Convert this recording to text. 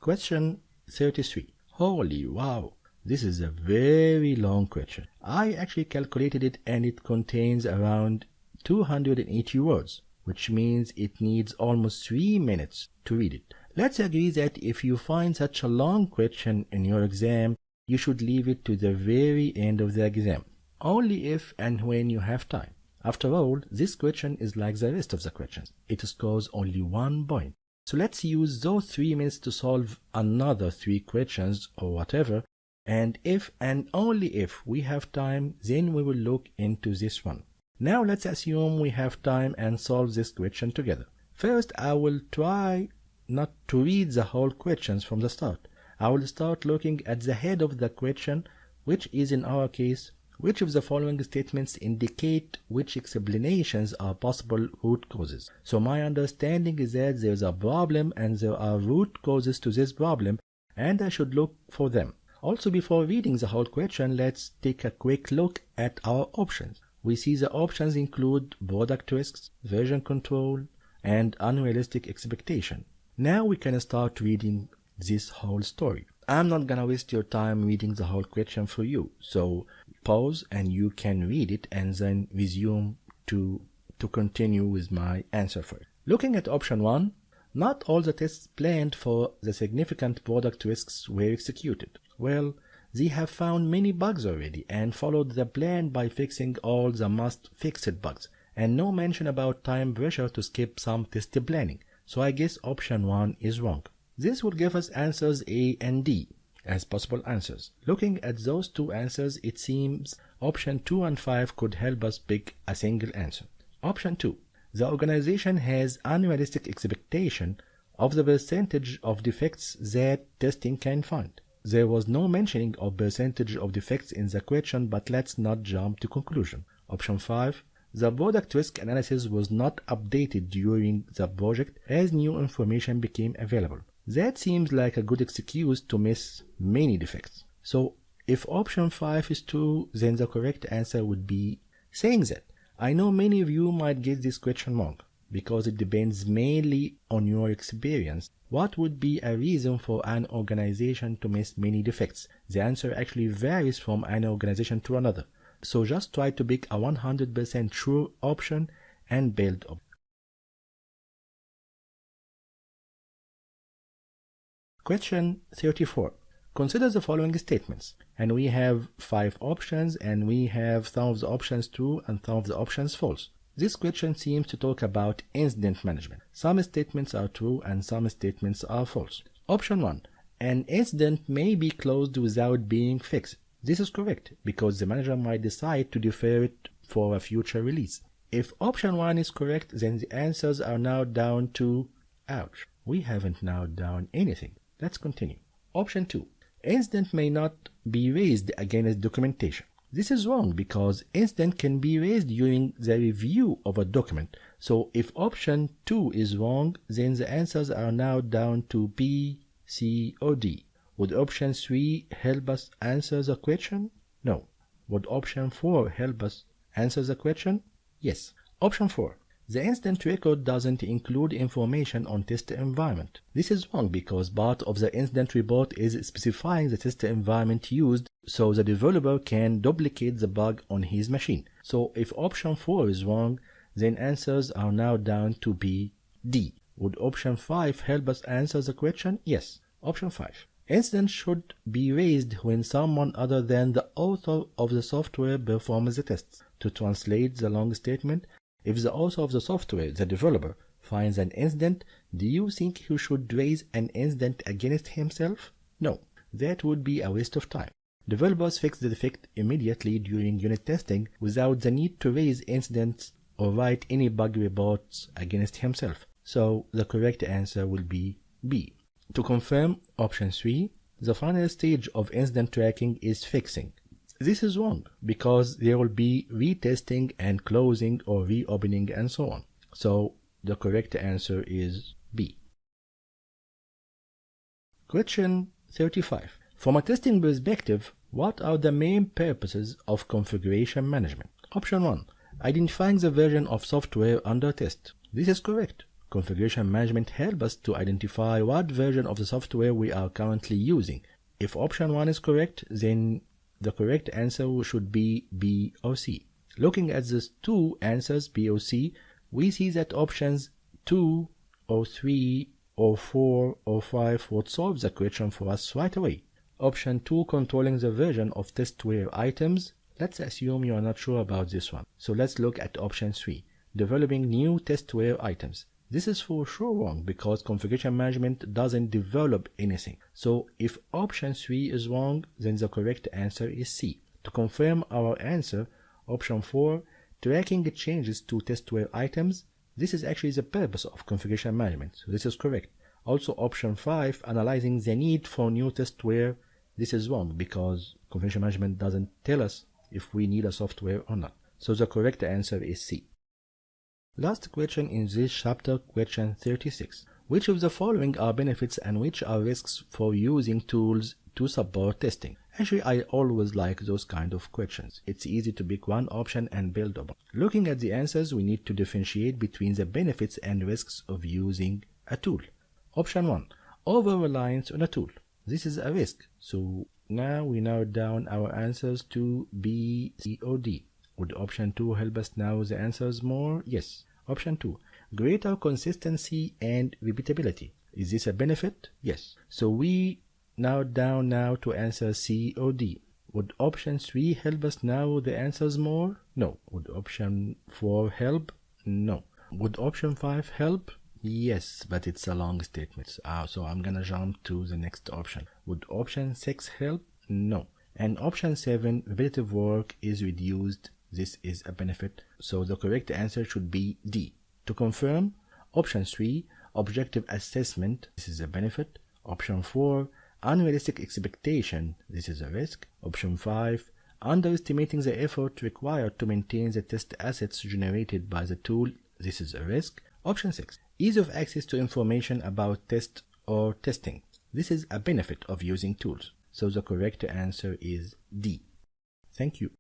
Question 33. Holy wow! This is a very long question. I actually calculated it and it contains around 280 words, which means it needs almost 3 minutes to read it. Let's agree that if you find such a long question in your exam, you should leave it to the very end of the exam, only if and when you have time. After all, this question is like the rest of the questions. It scores only 1 point. So let's use those 3 minutes to solve another 3 questions or whatever, and if and only if we have time, then we will look into this one. Now let's assume we have time and solve this question together. First, I will try not to read the whole questions from the start. I will start looking at the head of the question, which is in our case, which of the following statements indicate which explanations are possible root causes. So my understanding is that there is a problem and there are root causes to this problem, and I should look for them. Also, before reading the whole question, let's take a quick look at our options. We see the options include product risks, version control, and unrealistic expectation. Now we can start reading this whole story. I'm not gonna waste your time reading the whole question for you, so pause and you can read it and then resume to continue with my answer for it. Looking at option 1, not all the tests planned for the significant product risks were executed. Well, they have found many bugs already and followed the plan by fixing all the must-fixed bugs, and no mention about time pressure to skip some test planning. So I guess option 1 is wrong. This will give us answers A and D as possible answers. Looking at those two answers, it seems option 2 and 5 could help us pick a single answer. Option 2. The organization has unrealistic expectation of the percentage of defects that testing can find. There was no mentioning of percentage of defects in the question, but let's not jump to conclusion. Option 5. The product risk analysis was not updated during the project as new information became available. That seems like a good excuse to miss many defects. So if option 5 is true, then the correct answer would be saying that. I know many of you might get this question wrong, because it depends mainly on your experience. What would be a reason for an organization to miss many defects? The answer actually varies from an organization to another. So just try to pick a 100% true option and build up. Question 34. Consider the following statements, and we have 5 options, and we have some of the options true and some of the options false. This question seems to talk about incident management. Some statements are true and some statements are false. Option 1. An incident may be closed without being fixed. This is correct, because the manager might decide to defer it for a future release. If option 1 is correct, then the answers are now down to... Ouch, we haven't narrowed down anything. Let's continue. Option 2. Incident may not be raised against documentation. This is wrong because incident can be raised during the review of a document. So if option 2 is wrong, then the answers are now down to B, C, or D. Would option 3 help us answer the question? No. Would option 4 help us answer the question? Yes. Option 4. The incident record doesn't include information on test environment. This is wrong because part of the incident report is specifying the test environment used so the developer can duplicate the bug on his machine. So if option 4 is wrong, then answers are now down to B, D. Would option 5 help us answer the question? Yes. Option 5. Incidents should be raised when someone other than the author of the software performs the tests. To translate the long statement, if the author of the software, the developer, finds an incident, do you think he should raise an incident against himself? No, that would be a waste of time. Developers fix the defect immediately during unit testing without the need to raise incidents or write any bug reports against himself. So the correct answer will be B. To confirm option 3, the final stage of incident tracking is fixing. This is wrong because there will be retesting and closing or reopening and so on. So the correct answer is B. Question 35. From a testing perspective, what are the main purposes of configuration management? Option 1. Identifying the version of software under test. This is correct. Configuration management helps us to identify what version of the software we are currently using. If option 1 is correct, then the correct answer should be B or C. Looking at these two answers, B or C, we see that options 2 or 3 or 4 or 5 would solve the question for us right away. Option 2, controlling the version of testware items. Let's assume you are not sure about this one. So let's look at option 3, developing new testware items. This is for sure wrong because configuration management doesn't develop anything. So if option 3 is wrong, then the correct answer is C. To confirm our answer, option 4, tracking changes to testware items. This is actually the purpose of configuration management, so this is correct. Also option 5, analyzing the need for new testware. This is wrong because configuration management doesn't tell us if we need a software or not. So the correct answer is C. Last question in this chapter, question 36. Which of the following are benefits and which are risks for using tools to support testing? Actually, I always like those kind of questions. It's easy to pick one option and build up. Looking at the answers, we need to differentiate between the benefits and risks of using a tool. Option 1, over-reliance on a tool. This is a risk. So now we narrow down our answers to B, C, or D. Would option 2 help us narrow the answers more? Yes. Option 2, greater consistency and repeatability. Is this a benefit? Yes. So we narrowed down now to answer C or D. Would option 3 help us narrow the answers more? No. Would option 4 help? No. Would option 5 help? Yes, but it's a long statement. So I'm gonna jump to the next option. Would option 6 help? No. And option 7, repetitive work is reduced. This is a benefit. So the correct answer should be D. To confirm, option 3, objective assessment. This is a benefit. Option 4, unrealistic expectation. This is a risk. Option 5, underestimating the effort required to maintain the test assets generated by the tool. This is a risk. Option 6, ease of access to information about test or testing. This is a benefit of using tools. So the correct answer is D. Thank you.